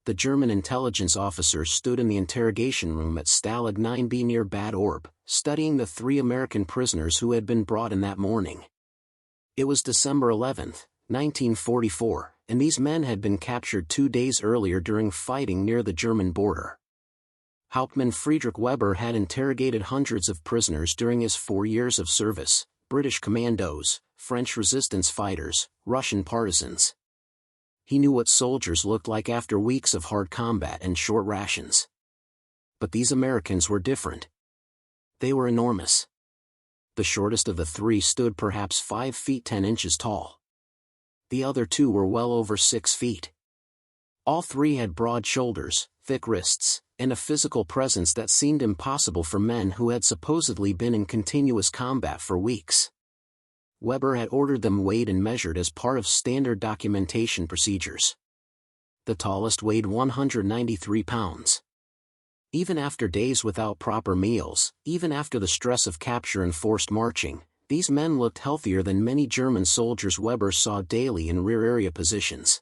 The German intelligence officers stood in the interrogation room at Stalag IX-B near Bad Orb, studying the 3 American prisoners who had been brought in that morning. It was December 11th, 1944, and these men had been captured 2 days earlier during fighting near the German border. Hauptmann Friedrich Weber had interrogated hundreds of prisoners during his 4 years of service: British commandos, French resistance fighters, Russian partisans. He knew what soldiers looked like after weeks of hard combat and short rations. But these Americans were different. They were enormous. The shortest of the 3 stood perhaps 5 feet 10 inches tall. The other 2 were well over 6 feet. All 3 had broad shoulders, thick wrists, and a physical presence that seemed impossible for men who had supposedly been in continuous combat for weeks. Weber had ordered them weighed and measured as part of standard documentation procedures. The tallest weighed 193 pounds. Even after days without proper meals, even after the stress of capture and forced marching, these men looked healthier than many German soldiers Weber saw daily in rear area positions.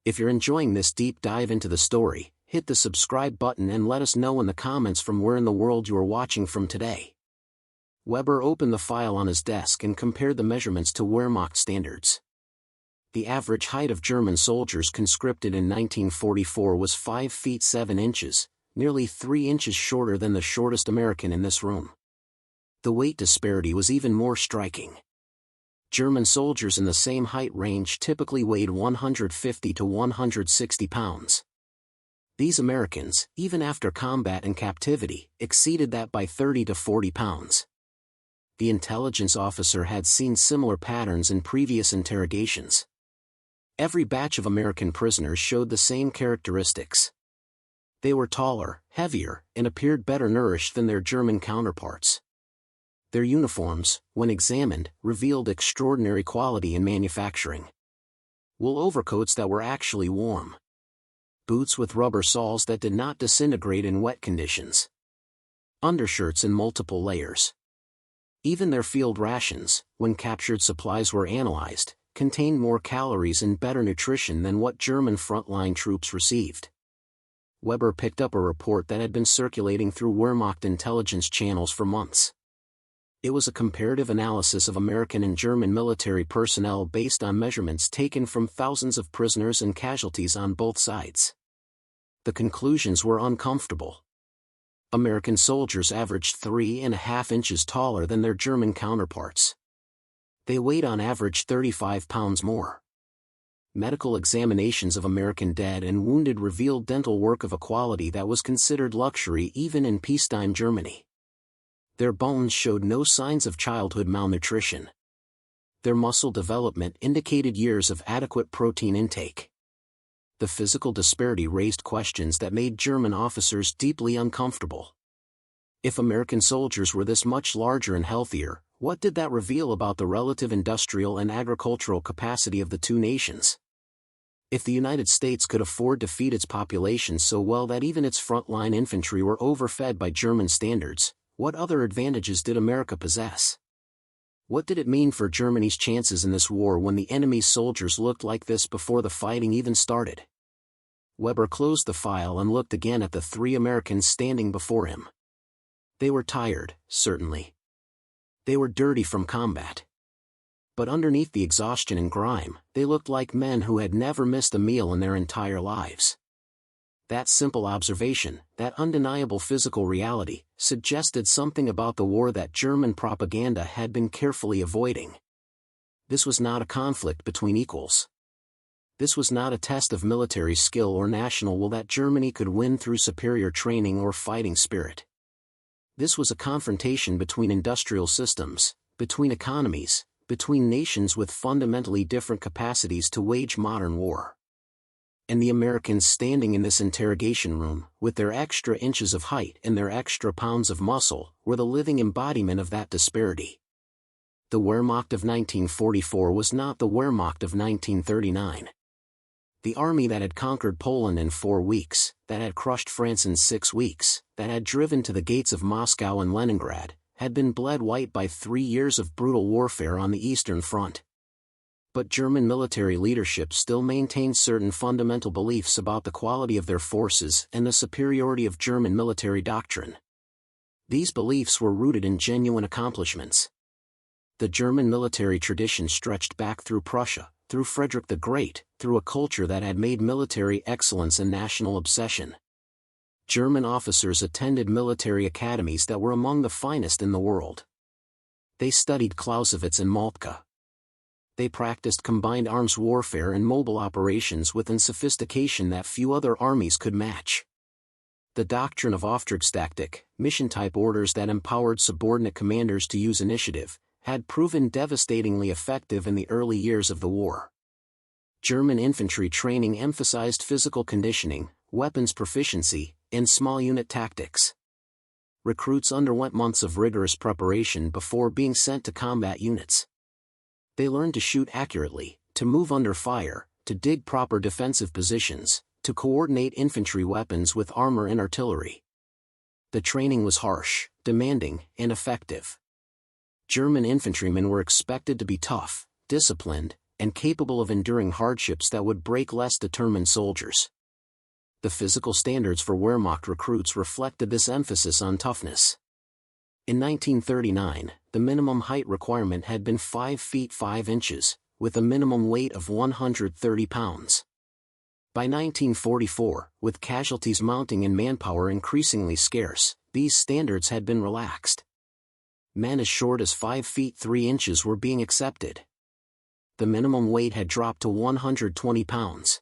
If you're enjoying this deep dive into the story, hit the subscribe button and let us know in the comments from where in the world you are watching from today. Weber opened the file on his desk and compared the measurements to Wehrmacht standards. The average height of German soldiers conscripted in 1944 was 5 feet 7 inches, nearly 3 inches shorter than the shortest American in this room. The weight disparity was even more striking. German soldiers in the same height range typically weighed 150 to 160 pounds. These Americans, even after combat and captivity, exceeded that by 30 to 40 pounds. The intelligence officer had seen similar patterns in previous interrogations. Every batch of American prisoners showed the same characteristics. They were taller, heavier, and appeared better nourished than their German counterparts. Their uniforms, when examined, revealed extraordinary quality in manufacturing. Wool overcoats that were actually warm. Boots with rubber soles that did not disintegrate in wet conditions. Undershirts in multiple layers. Even their field rations, when captured supplies were analyzed, contained more calories and better nutrition than what German frontline troops received. Weber picked up a report that had been circulating through Wehrmacht intelligence channels for months. It was a comparative analysis of American and German military personnel based on measurements taken from thousands of prisoners and casualties on both sides. The conclusions were uncomfortable. American soldiers averaged 3.5 inches taller than their German counterparts. They weighed on average 35 pounds more. Medical examinations of American dead and wounded revealed dental work of a quality that was considered luxury even in peacetime Germany. Their bones showed no signs of childhood malnutrition. Their muscle development indicated years of adequate protein intake. The physical disparity raised questions that made German officers deeply uncomfortable. If American soldiers were this much larger and healthier, what did that reveal about the relative industrial and agricultural capacity of the 2 nations? If the United States could afford to feed its population so well that even its frontline infantry were overfed by German standards, what other advantages did America possess? What did it mean for Germany's chances in this war when the enemy's soldiers looked like this before the fighting even started? Weber closed the file and looked again at the 3 Americans standing before him. They were tired, certainly. They were dirty from combat. But underneath the exhaustion and grime, they looked like men who had never missed a meal in their entire lives. That simple observation, that undeniable physical reality, suggested something about the war that German propaganda had been carefully avoiding. This was not a conflict between equals. This was not a test of military skill or national will that Germany could win through superior training or fighting spirit. This was a confrontation between industrial systems, between economies, between nations with fundamentally different capacities to wage modern war. And the Americans standing in this interrogation room, with their extra inches of height and their extra pounds of muscle, were the living embodiment of that disparity. The Wehrmacht of 1944 was not the Wehrmacht of 1939. The army that had conquered Poland in 4 weeks, that had crushed France in 6 weeks, that had driven to the gates of Moscow and Leningrad, had been bled white by 3 years of brutal warfare on the Eastern Front. But German military leadership still maintained certain fundamental beliefs about the quality of their forces and the superiority of German military doctrine. These beliefs were rooted in genuine accomplishments. The German military tradition stretched back through Prussia, through Frederick the Great, through a culture that had made military excellence a national obsession. German officers attended military academies that were among the finest in the world. They studied Clausewitz and Moltke. They practiced combined arms warfare and mobile operations with a sophistication that few other armies could match. The doctrine of Auftragstaktik, mission-type orders that empowered subordinate commanders to use initiative, had proven devastatingly effective in the early years of the war. German infantry training emphasized physical conditioning, weapons proficiency, and small unit tactics. Recruits underwent months of rigorous preparation before being sent to combat units. They learned to shoot accurately, to move under fire, to dig proper defensive positions, to coordinate infantry weapons with armor and artillery. The training was harsh, demanding, and effective. German infantrymen were expected to be tough, disciplined, and capable of enduring hardships that would break less determined soldiers. The physical standards for Wehrmacht recruits reflected this emphasis on toughness. In 1939, the minimum height requirement had been 5 feet 5 inches, with a minimum weight of 130 pounds. By 1944, with casualties mounting and manpower increasingly scarce, these standards had been relaxed. Men as short as 5 feet 3 inches were being accepted. The minimum weight had dropped to 120 pounds.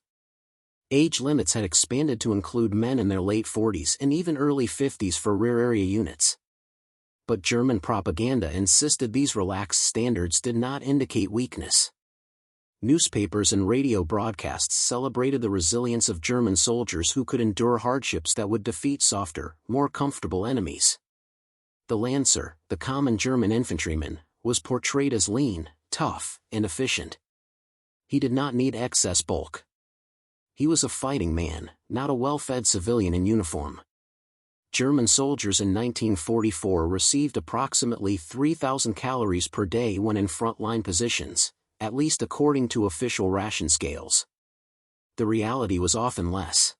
Age limits had expanded to include men in their late 40s and even early 50s for rear area units. But German propaganda insisted these relaxed standards did not indicate weakness. Newspapers and radio broadcasts celebrated the resilience of German soldiers who could endure hardships that would defeat softer, more comfortable enemies. The Lancer, the common German infantryman, was portrayed as lean, tough, and efficient. He did not need excess bulk. He was a fighting man, not a well-fed civilian in uniform. German soldiers in 1944 received approximately 3,000 calories per day when in front-line positions, at least according to official ration scales. The reality was often less.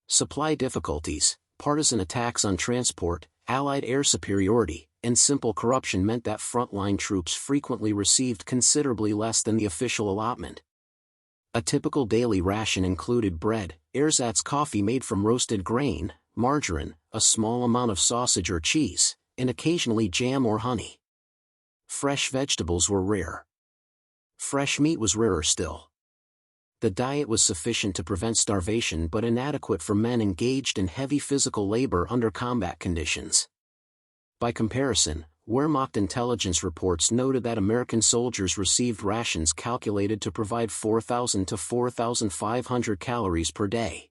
Supply difficulties, partisan attacks on transport, Allied air superiority, and simple corruption meant that front-line troops frequently received considerably less than the official allotment. A typical daily ration included bread, ersatz coffee made from roasted grain, margarine, a small amount of sausage or cheese, and occasionally jam or honey. Fresh vegetables were rare. Fresh meat was rarer still. The diet was sufficient to prevent starvation but inadequate for men engaged in heavy physical labor under combat conditions. By comparison, Wehrmacht intelligence reports noted that American soldiers received rations calculated to provide 4,000 to 4,500 calories per day.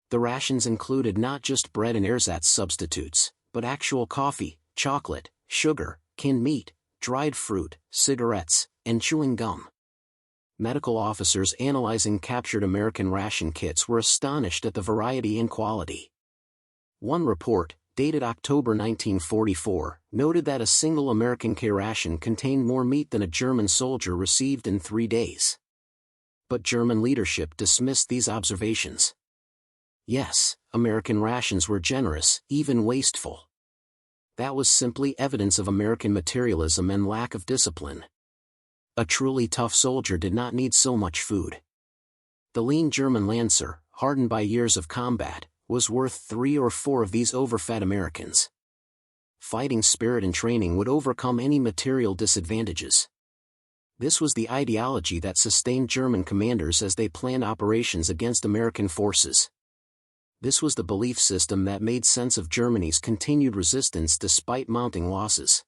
The rations included not just bread and ersatz substitutes, but actual coffee, chocolate, sugar, canned meat, dried fruit, cigarettes, and chewing gum. Medical officers analyzing captured American ration kits were astonished at the variety and quality. One report, dated October 1944, noted that a single American K ration contained more meat than a German soldier received in 3 days. But German leadership dismissed these observations. Yes, American rations were generous, even wasteful. That was simply evidence of American materialism and lack of discipline. A truly tough soldier did not need so much food. The lean German Lancer, hardened by years of combat, was worth 3 or 4 of these overfed Americans. Fighting spirit and training would overcome any material disadvantages. This was the ideology that sustained German commanders as they planned operations against American forces. This was the belief system that made sense of Germany's continued resistance despite mounting losses.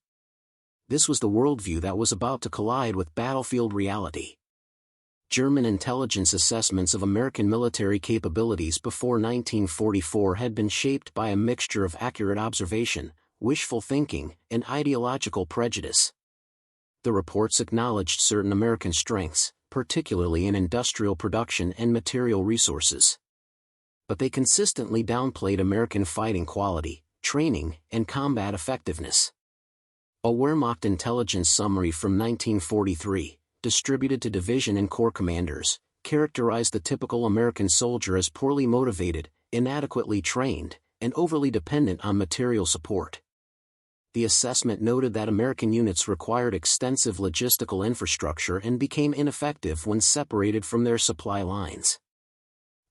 This was the worldview that was about to collide with battlefield reality. German intelligence assessments of American military capabilities before 1944 had been shaped by a mixture of accurate observation, wishful thinking, and ideological prejudice. The reports acknowledged certain American strengths, particularly in industrial production and material resources. But they consistently downplayed American fighting quality, training, and combat effectiveness. A Wehrmacht intelligence summary from 1943, distributed to division and corps commanders, characterized the typical American soldier as poorly motivated, inadequately trained, and overly dependent on material support. The assessment noted that American units required extensive logistical infrastructure and became ineffective when separated from their supply lines.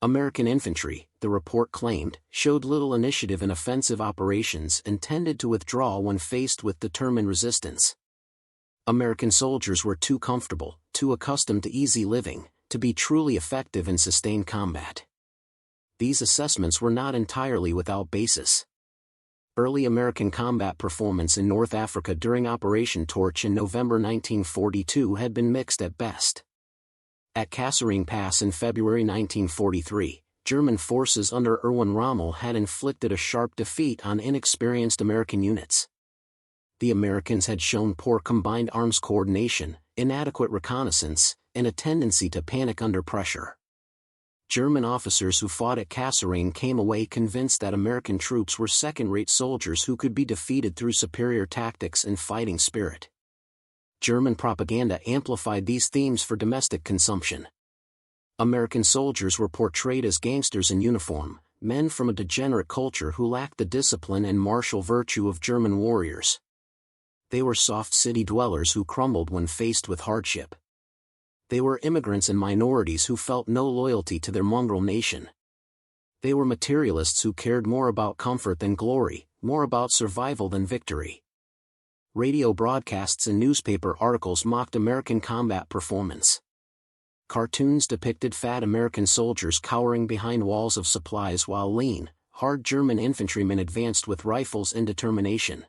American infantry, the report claimed, showed little initiative in offensive operations and tended to withdraw when faced with determined resistance. American soldiers were too comfortable, too accustomed to easy living, to be truly effective in sustained combat. These assessments were not entirely without basis. Early American combat performance in North Africa during Operation Torch in November 1942 had been mixed at best. At Kasserine Pass in February 1943, German forces under Erwin Rommel had inflicted a sharp defeat on inexperienced American units. The Americans had shown poor combined arms coordination, inadequate reconnaissance, and a tendency to panic under pressure. German officers who fought at Kasserine came away convinced that American troops were second-rate soldiers who could be defeated through superior tactics and fighting spirit. German propaganda amplified these themes for domestic consumption. American soldiers were portrayed as gangsters in uniform, men from a degenerate culture who lacked the discipline and martial virtue of German warriors. They were soft city dwellers who crumbled when faced with hardship. They were immigrants and minorities who felt no loyalty to their mongrel nation. They were materialists who cared more about comfort than glory, more about survival than victory. Radio broadcasts and newspaper articles mocked American combat performance. Cartoons depicted fat American soldiers cowering behind walls of supplies while lean, hard German infantrymen advanced with rifles and determination.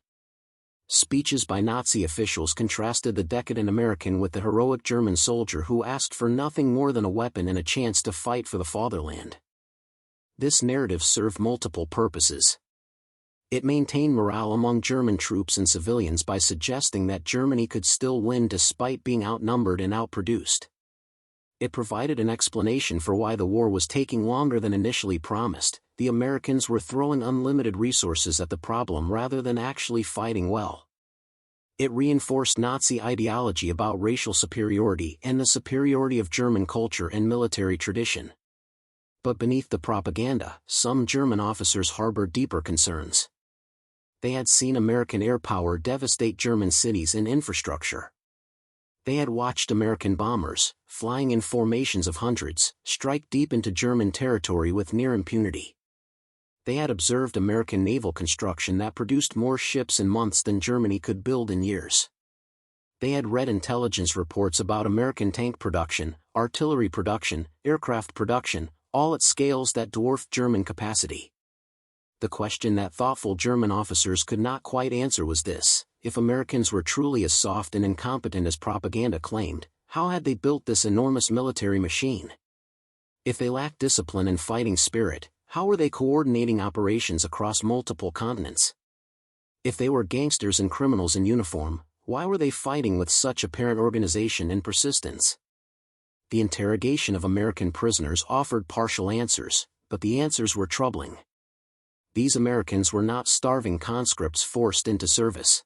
Speeches by Nazi officials contrasted the decadent American with the heroic German soldier who asked for nothing more than a weapon and a chance to fight for the fatherland. This narrative served multiple purposes. It maintained morale among German troops and civilians by suggesting that Germany could still win despite being outnumbered and outproduced. It provided an explanation for why the war was taking longer than initially promised. The Americans were throwing unlimited resources at the problem rather than actually fighting well. It reinforced Nazi ideology about racial superiority and the superiority of German culture and military tradition. But beneath the propaganda, some German officers harbored deeper concerns. They had seen American air power devastate German cities and infrastructure. They had watched American bombers, flying in formations of hundreds, strike deep into German territory with near impunity. They had observed American naval construction that produced more ships in months than Germany could build in years. They had read intelligence reports about American tank production, artillery production, aircraft production, all at scales that dwarfed German capacity. The question that thoughtful German officers could not quite answer was this: if Americans were truly as soft and incompetent as propaganda claimed, how had they built this enormous military machine? If they lacked discipline and fighting spirit, how were they coordinating operations across multiple continents? If they were gangsters and criminals in uniform, why were they fighting with such apparent organization and persistence? The interrogation of American prisoners offered partial answers, but the answers were troubling. These Americans were not starving conscripts forced into service.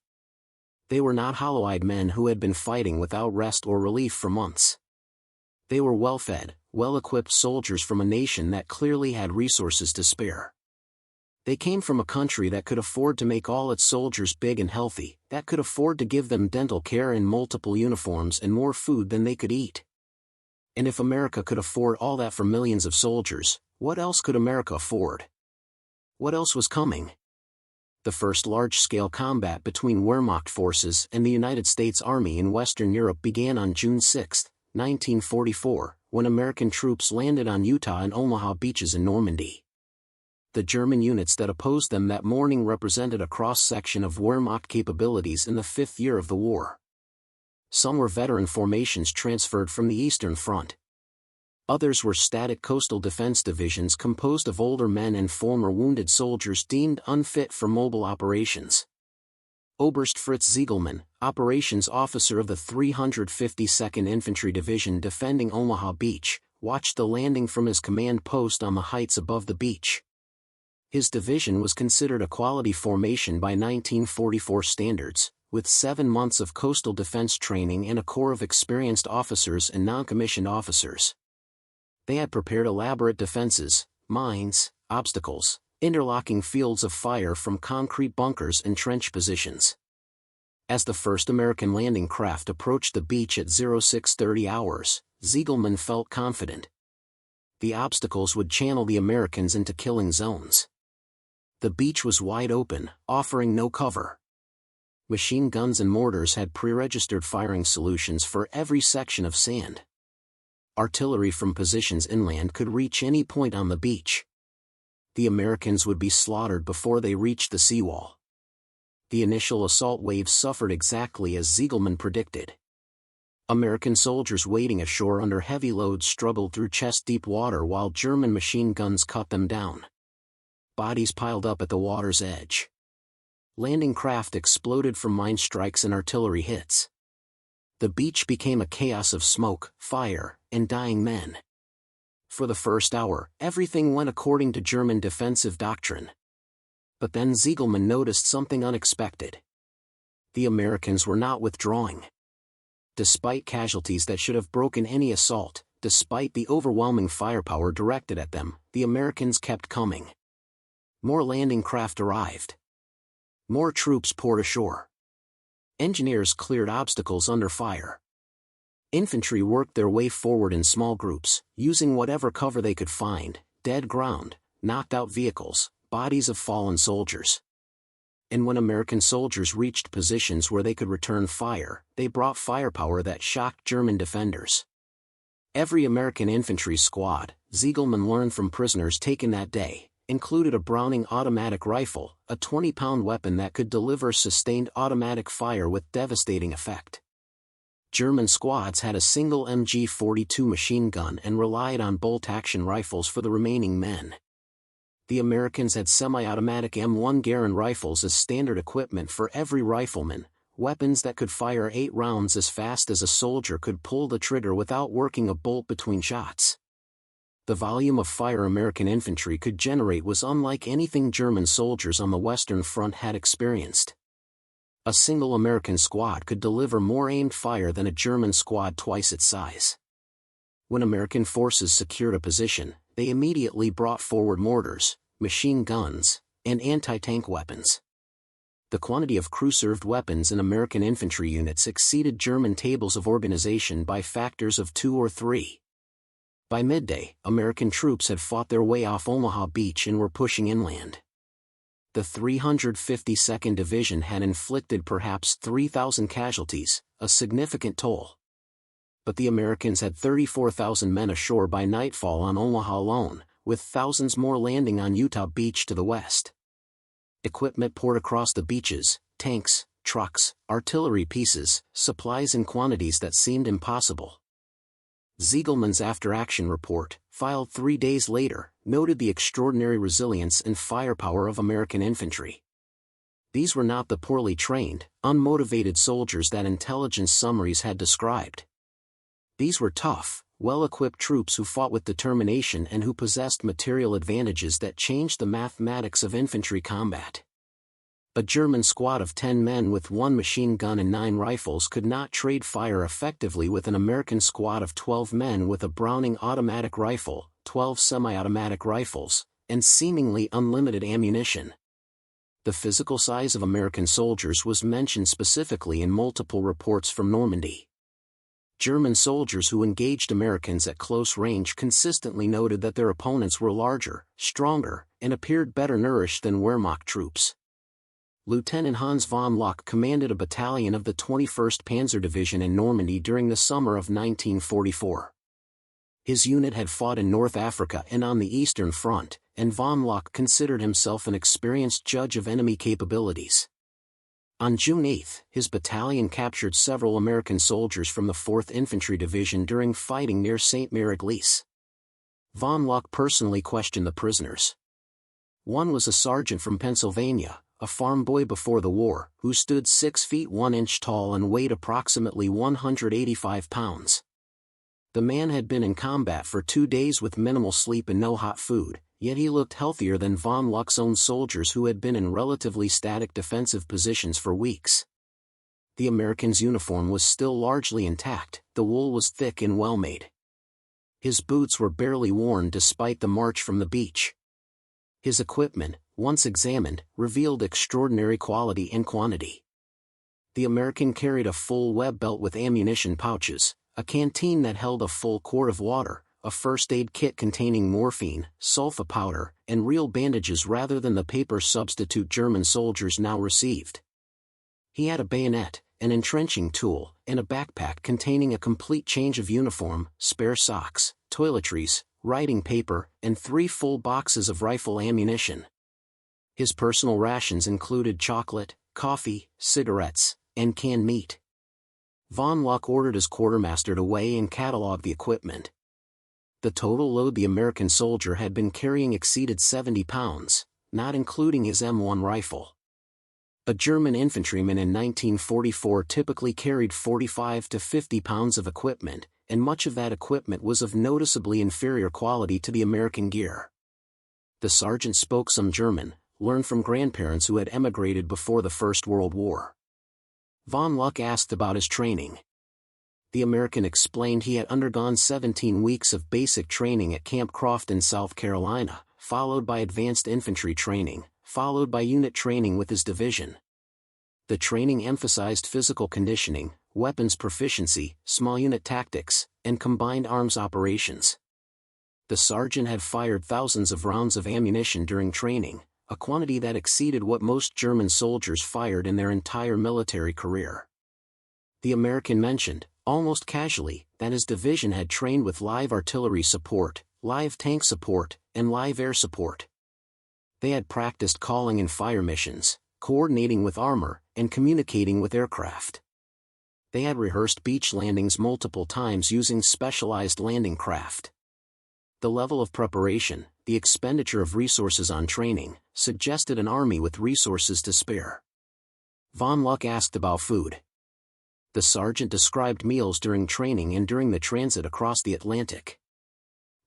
They were not hollow-eyed men who had been fighting without rest or relief for months. They were well-fed, well-equipped soldiers from a nation that clearly had resources to spare. They came from a country that could afford to make all its soldiers big and healthy, that could afford to give them dental care and multiple uniforms and more food than they could eat. And if America could afford all that for millions of soldiers, what else could America afford? What else was coming? The first large-scale combat between Wehrmacht forces and the United States Army in Western Europe began on June 6, 1944, when American troops landed on Utah and Omaha beaches in Normandy. The German units that opposed them that morning represented a cross-section of Wehrmacht capabilities in the fifth year of the war. Some were veteran formations transferred from the Eastern Front. Others were static coastal defense divisions composed of older men and former wounded soldiers deemed unfit for mobile operations. Oberst Fritz Ziegelmann, operations officer of the 352nd Infantry Division defending Omaha Beach, watched the landing from his command post on the heights above the beach. His division was considered a quality formation by 1944 standards, with 7 months of coastal defense training and a corps of experienced officers and non-commissioned officers. They had prepared elaborate defenses, mines, obstacles, interlocking fields of fire from concrete bunkers and trench positions. As the first American landing craft approached the beach at 0630 hours, Ziegelman felt confident. The obstacles would channel the Americans into killing zones. The beach was wide open, offering no cover. Machine guns and mortars had pre-registered firing solutions for every section of sand. Artillery from positions inland could reach any point on the beach. The Americans would be slaughtered before they reached the seawall. The initial assault waves suffered exactly as Ziegelman predicted. American soldiers waiting ashore under heavy loads struggled through chest-deep water while German machine guns cut them down. Bodies piled up at the water's edge. Landing craft exploded from mine strikes and artillery hits. The beach became a chaos of smoke, fire, and dying men. For the first hour, everything went according to German defensive doctrine. But then Ziegelman noticed something unexpected. The Americans were not withdrawing. Despite casualties that should have broken any assault, despite the overwhelming firepower directed at them, the Americans kept coming. More landing craft arrived. More troops poured ashore. Engineers cleared obstacles under fire. Infantry worked their way forward in small groups, using whatever cover they could find: dead ground, knocked out vehicles, bodies of fallen soldiers. And when American soldiers reached positions where they could return fire, they brought firepower that shocked German defenders. Every American infantry squad, Ziegelman learned from prisoners taken that day, included a Browning automatic rifle, a 20-pound weapon that could deliver sustained automatic fire with devastating effect. German squads had a single MG-42 machine gun and relied on bolt-action rifles for the remaining men. The Americans had semi-automatic M1 Garand rifles as standard equipment for every rifleman, weapons that could fire 8 rounds as fast as a soldier could pull the trigger without working a bolt between shots. The volume of fire American infantry could generate was unlike anything German soldiers on the Western Front had experienced. A single American squad could deliver more aimed fire than a German squad twice its size. When American forces secured a position, they immediately brought forward mortars, machine guns, and anti-tank weapons. The quantity of crew-served weapons in American infantry units exceeded German tables of organization by factors of 2 or 3. By midday, American troops had fought their way off Omaha Beach and were pushing inland. The 352nd Division had inflicted perhaps 3,000 casualties, a significant toll. But the Americans had 34,000 men ashore by nightfall on Omaha alone, with thousands more landing on Utah Beach to the west. Equipment poured across the beaches: tanks, trucks, artillery pieces, supplies in quantities that seemed impossible. Ziegelman's after-action report, filed 3 days later, noted the extraordinary resilience and firepower of American infantry. These were not the poorly trained, unmotivated soldiers that intelligence summaries had described. These were tough, well-equipped troops who fought with determination and who possessed material advantages that changed the mathematics of infantry combat. A German squad of 10 men with 1 machine gun and 9 rifles could not trade fire effectively with an American squad of 12 men with a Browning automatic rifle, 12 semi-automatic rifles, and seemingly unlimited ammunition. The physical size of American soldiers was mentioned specifically in multiple reports from Normandy. German soldiers who engaged Americans at close range consistently noted that their opponents were larger, stronger, and appeared better nourished than Wehrmacht troops. Lieutenant Hans von Locke commanded a battalion of the 21st Panzer Division in Normandy during the summer of 1944. His unit had fought in North Africa and on the Eastern Front, and von Locke considered himself an experienced judge of enemy capabilities. On June 8, his battalion captured several American soldiers from the 4th Infantry Division during fighting near St. Mary-Église. Von Locke personally questioned the prisoners. One was a sergeant from Pennsylvania, a farm boy before the war, who stood 6 feet 1 inch tall and weighed approximately 185 pounds. The man had been in combat for 2 days with minimal sleep and no hot food, yet he looked healthier than von Locke's own soldiers who had been in relatively static defensive positions for weeks. The American's uniform was still largely intact, the wool was thick and well-made. His boots were barely worn despite the march from the beach. His equipment, once examined, revealed extraordinary quality and quantity. The American carried a full web belt with ammunition pouches, a canteen that held a full quart of water, a first aid kit containing morphine, sulfa powder, and real bandages rather than the paper substitute German soldiers now received. He had a bayonet, an entrenching tool, and a backpack containing a complete change of uniform, spare socks, toiletries, writing paper, and 3 full boxes of rifle ammunition. His personal rations included chocolate, coffee, cigarettes, and canned meat. Von Luck ordered his quartermaster to weigh and catalog the equipment. The total load the American soldier had been carrying exceeded 70 pounds, not including his M1 rifle. A German infantryman in 1944 typically carried 45 to 50 pounds of equipment, and much of that equipment was of noticeably inferior quality to the American gear. The sergeant spoke some German, learned from grandparents who had emigrated before the First World War. Von Luck asked about his training. The American explained he had undergone 17 weeks of basic training at Camp Crofton, South Carolina, followed by advanced infantry training, followed by unit training with his division. The training emphasized physical conditioning, weapons proficiency, small unit tactics, and combined arms operations. The sergeant had fired thousands of rounds of ammunition during training, a quantity that exceeded what most German soldiers fired in their entire military career. The American mentioned, almost casually, that his division had trained with live artillery support, live tank support, and live air support. They had practiced calling and fire missions, coordinating with armor, and communicating with aircraft. They had rehearsed beach landings multiple times using specialized landing craft. The level of preparation, the expenditure of resources on training, suggested an army with resources to spare. Von Luck asked about food. The sergeant described meals during training and during the transit across the Atlantic.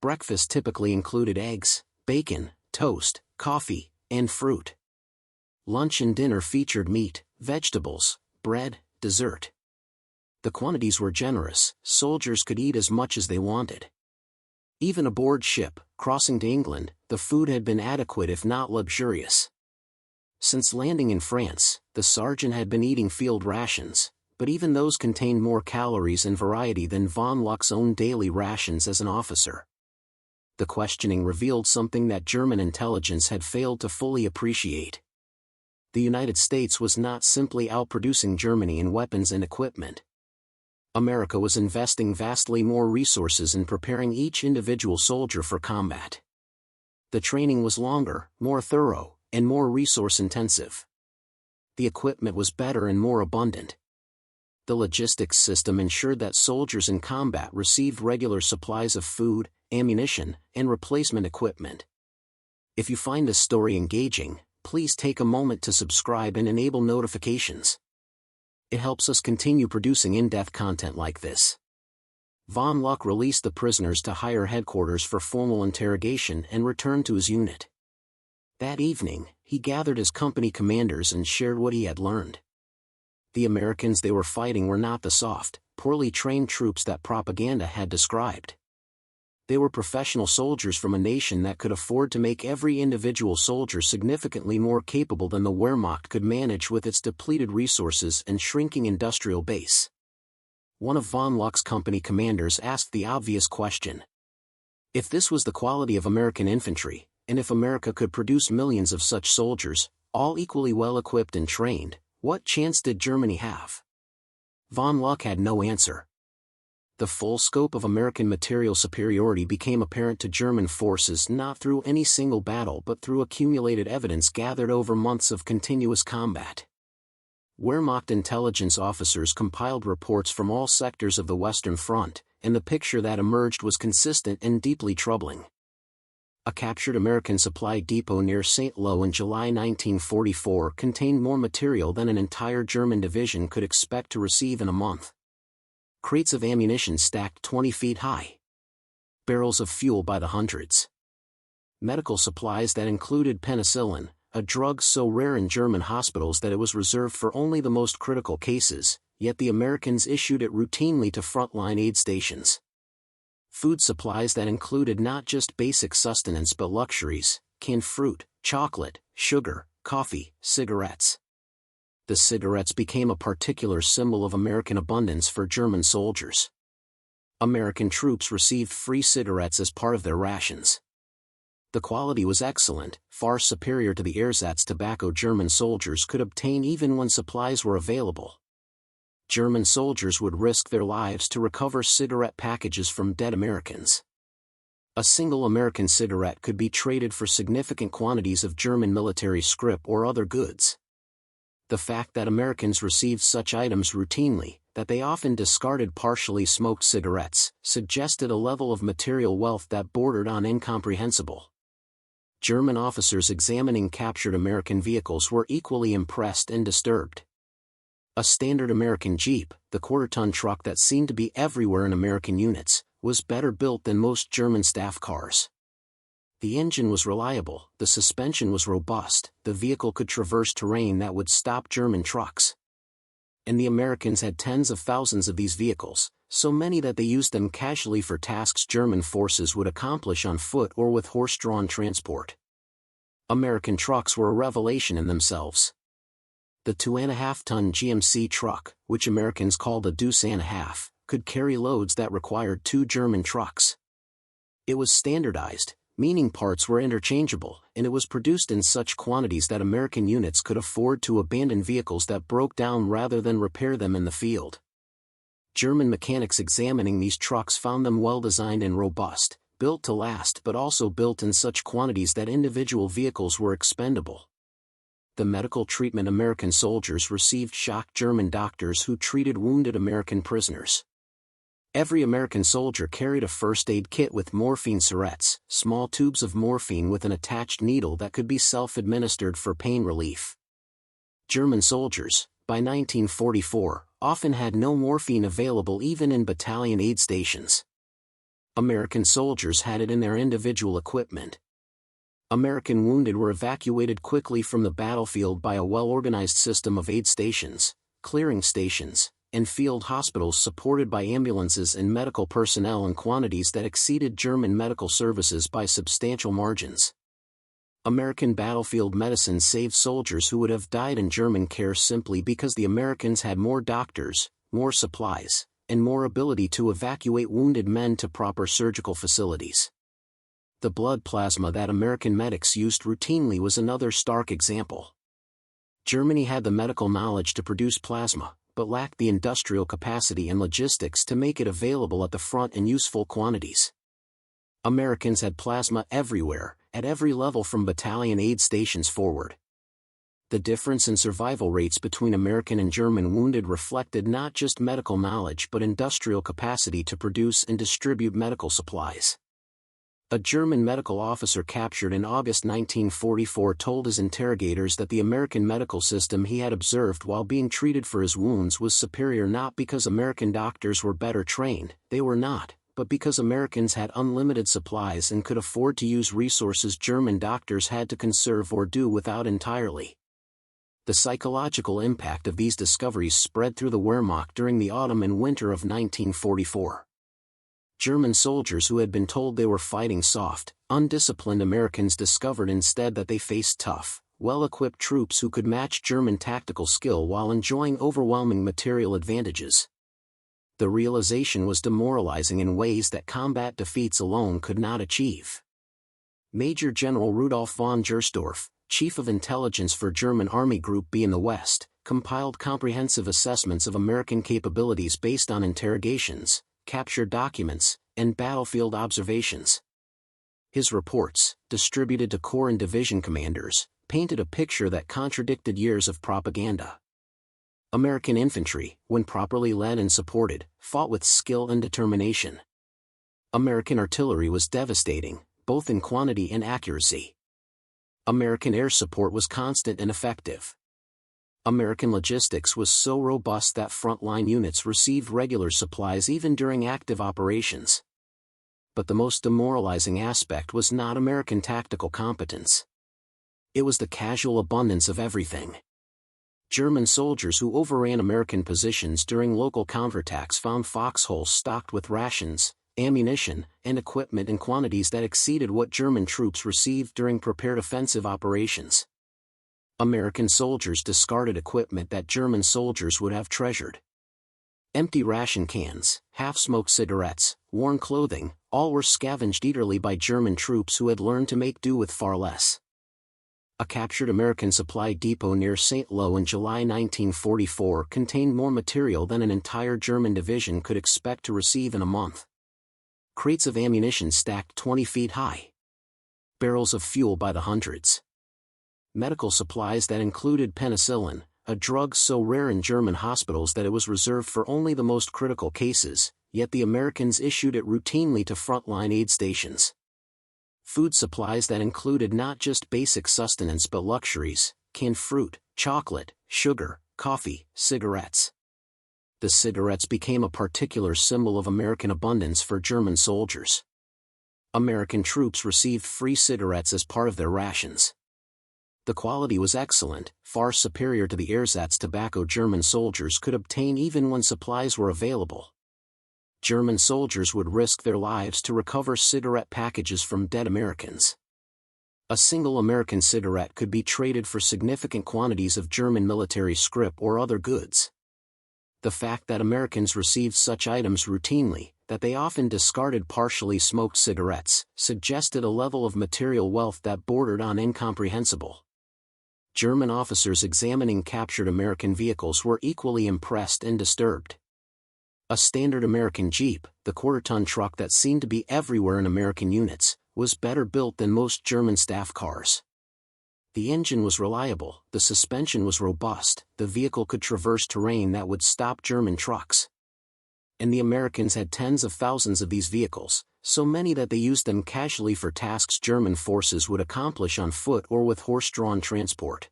Breakfast typically included eggs, bacon, toast, coffee, and fruit. Lunch and dinner featured meat, vegetables, bread, dessert. The quantities were generous, soldiers could eat as much as they wanted. Even aboard ship, crossing to England, the food had been adequate if not luxurious. Since landing in France, the sergeant had been eating field rations, but even those contained more calories and variety than von Luck's own daily rations as an officer. The questioning revealed something that German intelligence had failed to fully appreciate. The United States was not simply outproducing Germany in weapons and equipment. America was investing vastly more resources in preparing each individual soldier for combat. The training was longer, more thorough, and more resource-intensive. The equipment was better and more abundant. The logistics system ensured that soldiers in combat received regular supplies of food, ammunition, and replacement equipment. If you find this story engaging, please take a moment to subscribe and enable notifications. It helps us continue producing in-depth content like this. Von Luck released the prisoners to higher headquarters for formal interrogation and returned to his unit. That evening, he gathered his company commanders and shared what he had learned. The Americans they were fighting were not the soft, poorly trained troops that propaganda had described. They were professional soldiers from a nation that could afford to make every individual soldier significantly more capable than the Wehrmacht could manage with its depleted resources and shrinking industrial base. One of von Luck's company commanders asked the obvious question. If this was the quality of American infantry, and if America could produce millions of such soldiers, all equally well equipped and trained, what chance did Germany have? Von Luck had no answer. The full scope of American material superiority became apparent to German forces not through any single battle but through accumulated evidence gathered over months of continuous combat. Wehrmacht intelligence officers compiled reports from all sectors of the Western Front, and the picture that emerged was consistent and deeply troubling. A captured American supply depot near St. Lo in July 1944 contained more material than an entire German division could expect to receive in a month. Crates of ammunition stacked 20 feet high. Barrels of fuel by the hundreds. Medical supplies that included penicillin, a drug so rare in German hospitals that it was reserved for only the most critical cases, yet the Americans issued it routinely to frontline aid stations. Food supplies that included not just basic sustenance but luxuries, canned fruit, chocolate, sugar, coffee, cigarettes. The cigarettes became a particular symbol of American abundance for German soldiers. American troops received free cigarettes as part of their rations. The quality was excellent, far superior to the ersatz tobacco German soldiers could obtain even when supplies were available. German soldiers would risk their lives to recover cigarette packages from dead Americans. A single American cigarette could be traded for significant quantities of German military scrip or other goods. The fact that Americans received such items routinely, that they often discarded partially smoked cigarettes, suggested a level of material wealth that bordered on incomprehensible. German officers examining captured American vehicles were equally impressed and disturbed. A standard American Jeep, the quarter-ton truck that seemed to be everywhere in American units, was better built than most German staff cars. The engine was reliable, the suspension was robust, the vehicle could traverse terrain that would stop German trucks. And the Americans had tens of thousands of these vehicles, so many that they used them casually for tasks German forces would accomplish on foot or with horse-drawn transport. American trucks were a revelation in themselves. The 2.5-ton GMC truck, which Americans called a deuce and a half, could carry loads that required 2 German trucks. It was standardized, meaning parts were interchangeable, and it was produced in such quantities that American units could afford to abandon vehicles that broke down rather than repair them in the field. German mechanics examining these trucks found them well-designed and robust, built to last but also built in such quantities that individual vehicles were expendable. The medical treatment American soldiers received shocked German doctors who treated wounded American prisoners. Every American soldier carried a first aid kit with morphine syringes, small tubes of morphine with an attached needle that could be self-administered for pain relief. German soldiers, by 1944, often had no morphine available even in battalion aid stations. American soldiers had it in their individual equipment. American wounded were evacuated quickly from the battlefield by a well-organized system of aid stations, clearing stations, and field hospitals supported by ambulances and medical personnel in quantities that exceeded German medical services by substantial margins. American battlefield medicine saved soldiers who would have died in German care simply because the Americans had more doctors, more supplies, and more ability to evacuate wounded men to proper surgical facilities. The blood plasma that American medics used routinely was another stark example. Germany had the medical knowledge to produce plasma, but lacked the industrial capacity and logistics to make it available at the front in useful quantities. Americans had plasma everywhere, at every level from battalion aid stations forward. The difference in survival rates between American and German wounded reflected not just medical knowledge but industrial capacity to produce and distribute medical supplies. A German medical officer captured in August 1944 told his interrogators that the American medical system he had observed while being treated for his wounds was superior not because American doctors were better trained, they were not, but because Americans had unlimited supplies and could afford to use resources German doctors had to conserve or do without entirely. The psychological impact of these discoveries spread through the Wehrmacht during the autumn and winter of 1944. German soldiers who had been told they were fighting soft, undisciplined Americans discovered instead that they faced tough, well-equipped troops who could match German tactical skill while enjoying overwhelming material advantages. The realization was demoralizing in ways that combat defeats alone could not achieve. Major General Rudolf von Gersdorf, Chief of Intelligence for German Army Group B in the West, compiled comprehensive assessments of American capabilities based on interrogations, captured documents, and battlefield observations. His reports, distributed to corps and division commanders, painted a picture that contradicted years of propaganda. American infantry, when properly led and supported, fought with skill and determination. American artillery was devastating, both in quantity and accuracy. American air support was constant and effective. American logistics was so robust that frontline units received regular supplies even during active operations. But the most demoralizing aspect was not American tactical competence. It was the casual abundance of everything. German soldiers who overran American positions during local counterattacks found foxholes stocked with rations, ammunition, and equipment in quantities that exceeded what German troops received during prepared offensive operations. American soldiers discarded equipment that German soldiers would have treasured. Empty ration cans, half-smoked cigarettes, worn clothing, all were scavenged eagerly by German troops who had learned to make do with far less. A captured American supply depot near St. Lo in July 1944 contained more material than an entire German division could expect to receive in a month. Crates of ammunition stacked 20 feet high. Barrels of fuel by the hundreds. Medical supplies that included penicillin, a drug so rare in German hospitals that it was reserved for only the most critical cases, yet the Americans issued it routinely to frontline aid stations. Food supplies that included not just basic sustenance but luxuries, canned fruit, chocolate, sugar, coffee, cigarettes. The cigarettes became a particular symbol of American abundance for German soldiers. American troops received free cigarettes as part of their rations. The quality was excellent, far superior to the ersatz tobacco German soldiers could obtain even when supplies were available. German soldiers would risk their lives to recover cigarette packages from dead Americans. A single American cigarette could be traded for significant quantities of German military scrip or other goods. The fact that Americans received such items routinely, that they often discarded partially smoked cigarettes, suggested a level of material wealth that bordered on incomprehensible. German officers examining captured American vehicles were equally impressed and disturbed. A standard American Jeep, the quarter-ton truck that seemed to be everywhere in American units, was better built than most German staff cars. The engine was reliable, the suspension was robust, the vehicle could traverse terrain that would stop German trucks. And the Americans had tens of thousands of these vehicles, so many that they used them casually for tasks German forces would accomplish on foot or with horse-drawn transport.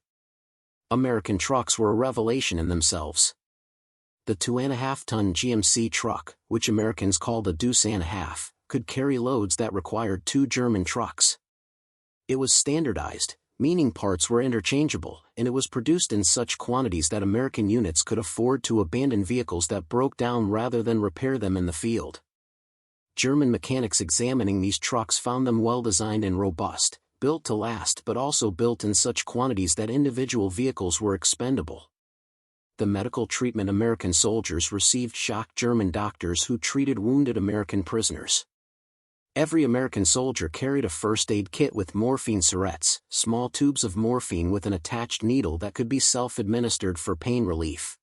American trucks were a revelation in themselves. The 2.5-ton GMC truck, which Americans called a deuce and a half, could carry loads that required 2 German trucks. It was standardized, meaning parts were interchangeable, and it was produced in such quantities that American units could afford to abandon vehicles that broke down rather than repair them in the field. German mechanics examining these trucks found them well designed and robust, built to last but also built in such quantities that individual vehicles were expendable. The medical treatment American soldiers received shocked German doctors who treated wounded American prisoners. Every American soldier carried a first aid kit with morphine syringes, small tubes of morphine with an attached needle that could be self-administered for pain relief.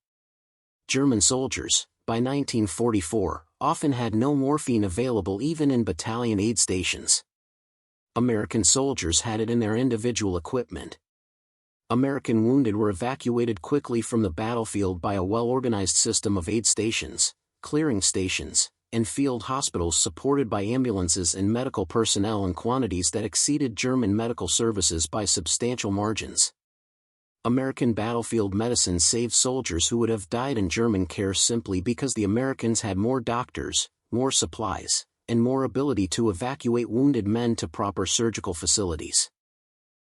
German soldiers, by 1944, often had no morphine available even in battalion aid stations. American soldiers had it in their individual equipment. American wounded were evacuated quickly from the battlefield by a well-organized system of aid stations, clearing stations, and field hospitals supported by ambulances and medical personnel in quantities that exceeded German medical services by substantial margins. American battlefield medicine saved soldiers who would have died in German care simply because the Americans had more doctors, more supplies, and more ability to evacuate wounded men to proper surgical facilities.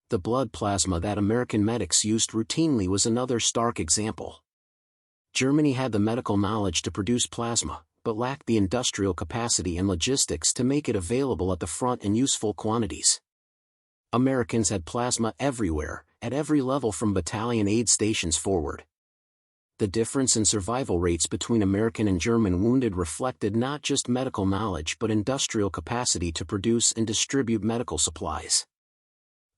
The blood plasma that American medics used routinely was another stark example. Germany had the medical knowledge to produce plasma, but lacked the industrial capacity and logistics to make it available at the front in useful quantities. Americans had plasma everywhere, at every level from battalion aid stations forward. The difference in survival rates between American and German wounded reflected not just medical knowledge but industrial capacity to produce and distribute medical supplies.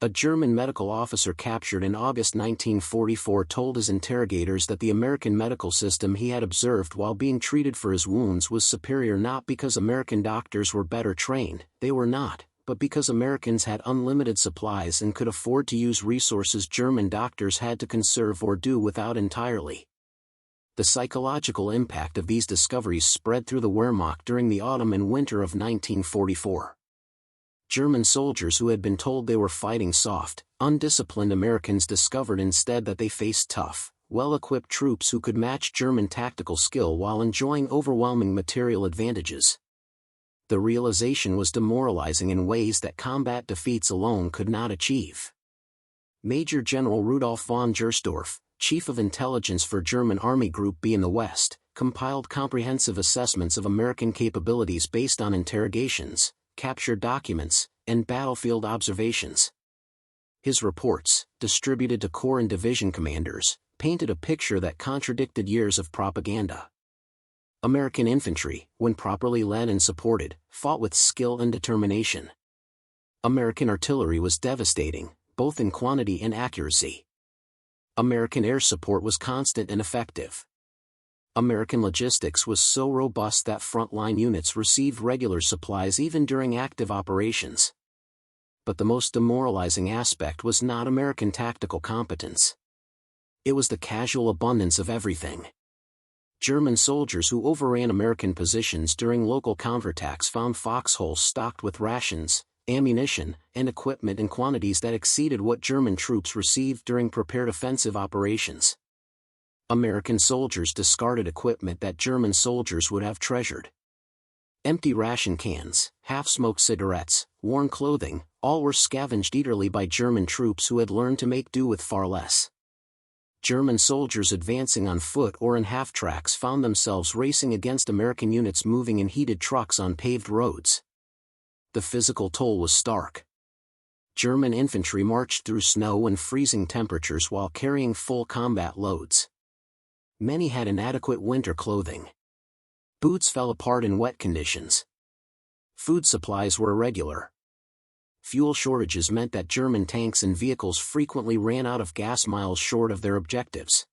A German medical officer captured in August 1944 told his interrogators that the American medical system he had observed while being treated for his wounds was superior not because American doctors were better trained, they were not, but because Americans had unlimited supplies and could afford to use resources German doctors had to conserve or do without entirely. The psychological impact of these discoveries spread through the Wehrmacht during the autumn and winter of 1944. German soldiers who had been told they were fighting soft, undisciplined Americans discovered instead that they faced tough, well-equipped troops who could match German tactical skill while enjoying overwhelming material advantages. The realization was demoralizing in ways that combat defeats alone could not achieve. Major General Rudolf von Gersdorf, Chief of Intelligence for German Army Group B in the West, compiled comprehensive assessments of American capabilities based on interrogations, captured documents, and battlefield observations. His reports, distributed to corps and division commanders, painted a picture that contradicted years of propaganda. American infantry, when properly led and supported, fought with skill and determination. American artillery was devastating, both in quantity and accuracy. American air support was constant and effective. American logistics was so robust that frontline units received regular supplies even during active operations. But the most demoralizing aspect was not American tactical competence. It was the casual abundance of everything. German soldiers who overran American positions during local counterattacks found foxholes stocked with rations, ammunition, and equipment in quantities that exceeded what German troops received during prepared offensive operations. American soldiers discarded equipment that German soldiers would have treasured. Empty ration cans, half-smoked cigarettes, worn clothing, all were scavenged eagerly by German troops who had learned to make do with far less. German soldiers advancing on foot or in half-tracks found themselves racing against American units moving in heated trucks on paved roads. The physical toll was stark. German infantry marched through snow and freezing temperatures while carrying full combat loads. Many had inadequate winter clothing. Boots fell apart in wet conditions. Food supplies were irregular. Fuel shortages meant that German tanks and vehicles frequently ran out of gas miles short of their objectives.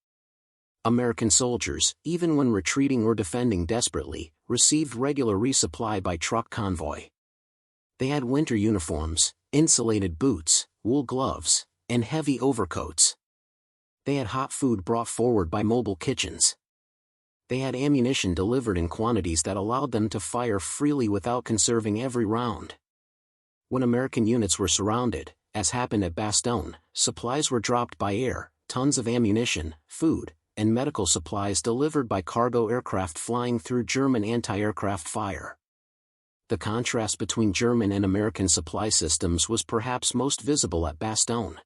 American soldiers, even when retreating or defending desperately, received regular resupply by truck convoy. They had winter uniforms, insulated boots, wool gloves, and heavy overcoats. They had hot food brought forward by mobile kitchens. They had ammunition delivered in quantities that allowed them to fire freely without conserving every round. When American units were surrounded, as happened at Bastogne, supplies were dropped by air, tons of ammunition, food, and medical supplies delivered by cargo aircraft flying through German anti-aircraft fire. The contrast between German and American supply systems was perhaps most visible at Bastogne.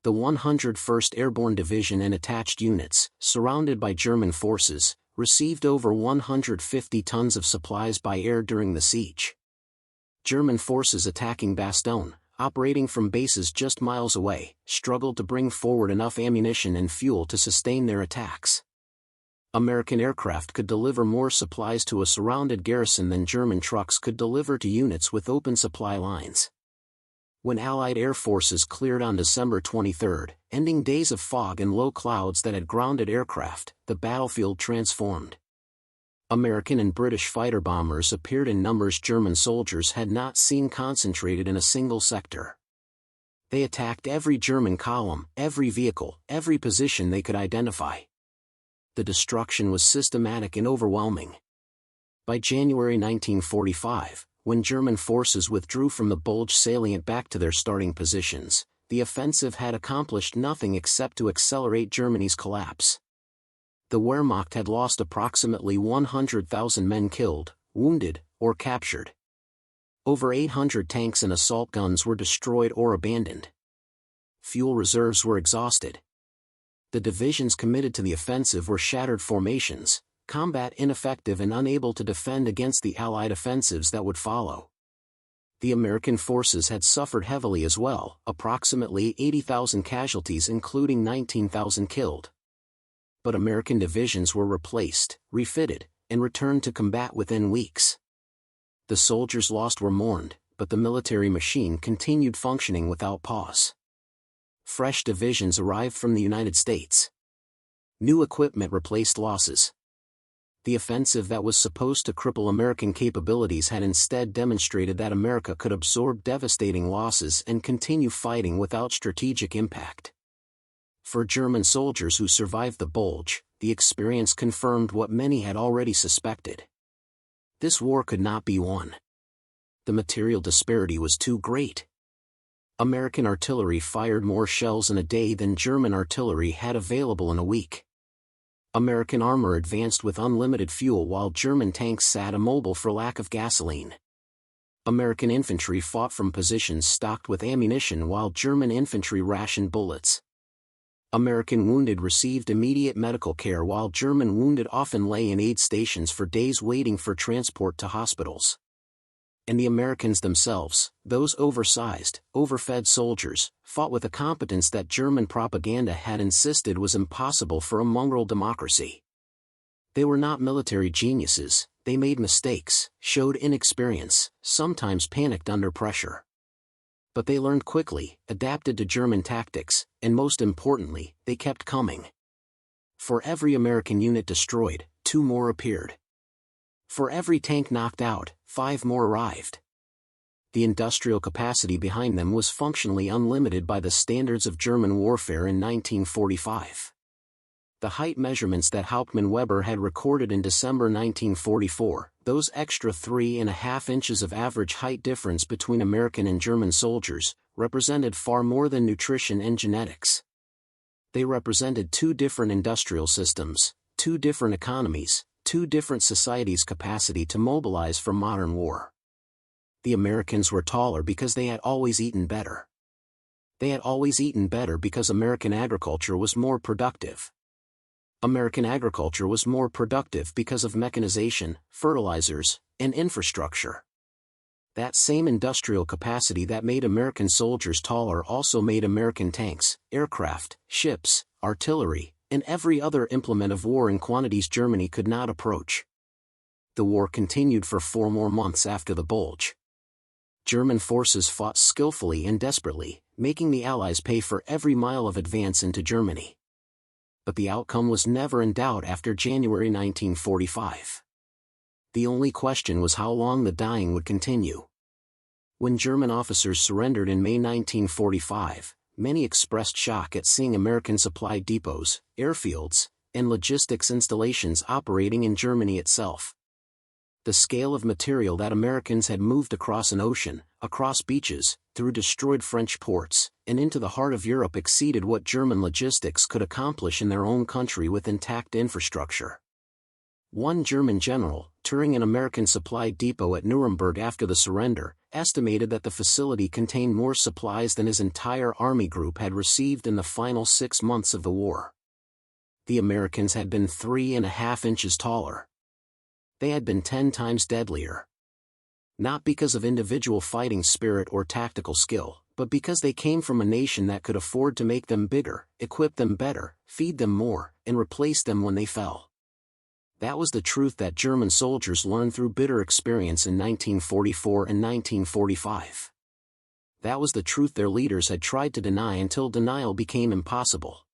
The 101st Airborne Division and attached units, surrounded by German forces, received over 150 tons of supplies by air during the siege. German forces attacking Bastogne, operating from bases just miles away, struggled to bring forward enough ammunition and fuel to sustain their attacks. American aircraft could deliver more supplies to a surrounded garrison than German trucks could deliver to units with open supply lines. When Allied air forces cleared on December 23, ending days of fog and low clouds that had grounded aircraft, the battlefield transformed. American and British fighter bombers appeared in numbers German soldiers had not seen concentrated in a single sector. They attacked every German column, every vehicle, every position they could identify. The destruction was systematic and overwhelming. By January 1945, when German forces withdrew from the Bulge salient back to their starting positions, the offensive had accomplished nothing except to accelerate Germany's collapse. The Wehrmacht had lost approximately 100,000 men killed, wounded, or captured. Over 800 tanks and assault guns were destroyed or abandoned. Fuel reserves were exhausted. The divisions committed to the offensive were shattered formations, combat ineffective and unable to defend against the Allied offensives that would follow. The American forces had suffered heavily as well, approximately 80,000 casualties including 19,000 killed. But American divisions were replaced, refitted, and returned to combat within weeks. The soldiers lost were mourned, but the military machine continued functioning without pause. Fresh divisions arrived from the United States. New equipment replaced losses. The offensive that was supposed to cripple American capabilities had instead demonstrated that America could absorb devastating losses and continue fighting without strategic impact. For German soldiers who survived the Bulge, the experience confirmed what many had already suspected. This war could not be won. The material disparity was too great. American artillery fired more shells in a day than German artillery had available in a week. American armor advanced with unlimited fuel while German tanks sat immobile for lack of gasoline. American infantry fought from positions stocked with ammunition while German infantry rationed bullets. American wounded received immediate medical care while German wounded often lay in aid stations for days waiting for transport to hospitals. And the Americans themselves, those oversized, overfed soldiers, fought with a competence that German propaganda had insisted was impossible for a mongrel democracy. They were not military geniuses, they made mistakes, showed inexperience, sometimes panicked under pressure. But they learned quickly, adapted to German tactics, and most importantly, they kept coming. For every American unit destroyed, 2 more appeared. For every tank knocked out, 5 more arrived. The industrial capacity behind them was functionally unlimited by the standards of German warfare in 1945. The height measurements that Hauptmann Weber had recorded in December 1944, those extra 3.5 inches of average height difference between American and German soldiers, represented far more than nutrition and genetics. They represented 2 different industrial systems, 2 different economies, 2 different societies' capacity to mobilize for modern war. The Americans were taller because they had always eaten better. They had always eaten better because American agriculture was more productive. American agriculture was more productive because of mechanization, fertilizers, and infrastructure. That same industrial capacity that made American soldiers taller also made American tanks, aircraft, ships, artillery, and every other implement of war in quantities Germany could not approach. The war continued for 4 more months after the Bulge. German forces fought skillfully and desperately, making the Allies pay for every mile of advance into Germany. But the outcome was never in doubt after January 1945. The only question was how long the dying would continue. When German officers surrendered in May 1945, many expressed shock at seeing American supply depots, airfields, and logistics installations operating in Germany itself. The scale of material that Americans had moved across an ocean, across beaches, through destroyed French ports, and into the heart of Europe exceeded what German logistics could accomplish in their own country with intact infrastructure. One German general, touring an American supply depot at Nuremberg after the surrender, estimated that the facility contained more supplies than his entire army group had received in the final 6 months of the war. The Americans had been 3.5 inches taller. They had been 10 times deadlier. Not because of individual fighting spirit or tactical skill, but because they came from a nation that could afford to make them bigger, equip them better, feed them more, and replace them when they fell. That was the truth that German soldiers learned through bitter experience in 1944 and 1945. That was the truth their leaders had tried to deny until denial became impossible.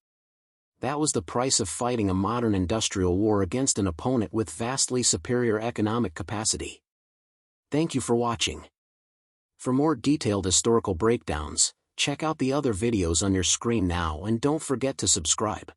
That was the price of fighting a modern industrial war against an opponent with vastly superior economic capacity. Thank you for watching. For more detailed historical breakdowns, check out the other videos on your screen now and don't forget to subscribe.